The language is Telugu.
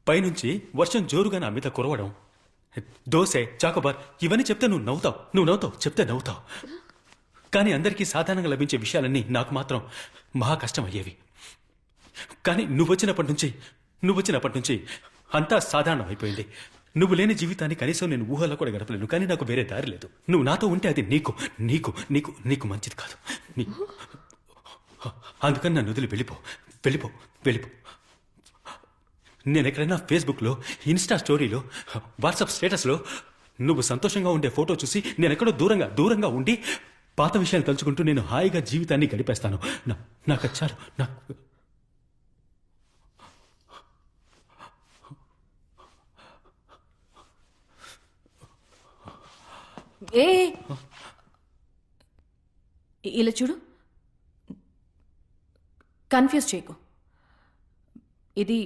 పైనుంచి వర్షం జోరుగా నా మీద కురవడం, దోసె చాకోబార్ ఇవన్నీ చెప్తే నువ్వు నవ్వుతావు చెప్తే నవ్వుతావు. కానీ అందరికీ సాధారణంగా లభించే విషయాలన్నీ నాకు మాత్రం మహా కష్టం అయ్యేవి. కానీ నువ్వు వచ్చినప్పటి నుంచి అంతా సాధారణం అయిపోయింది. నువ్వు లేని జీవితాన్ని కనీసం నేను ఊహలో కూడా గడపలేను. కానీ నాకు వేరే దారి లేదు. నువ్వు నాతో ఉంటే అది నీకు నీకు నీకు నీకు మంచిది కాదు. అందుకని నన్ను వదిలి వెళ్ళిపో. నేను ఎక్కడైనా ఫేస్బుక్లో, ఇన్స్టా స్టోరీలో, వాట్సాప్ స్టేటస్లో నువ్వు సంతోషంగా ఉండే ఫోటో చూసి నేను ఎక్కడో దూరంగా ఉండి పాత విషయాలు తలుచుకుంటూ నేను హాయిగా జీవితాన్ని గడిపేస్తాను. నాకు చాలు. ఏ ఇలా చూడు, కన్ఫ్యూజ్ చేయకు. ఇది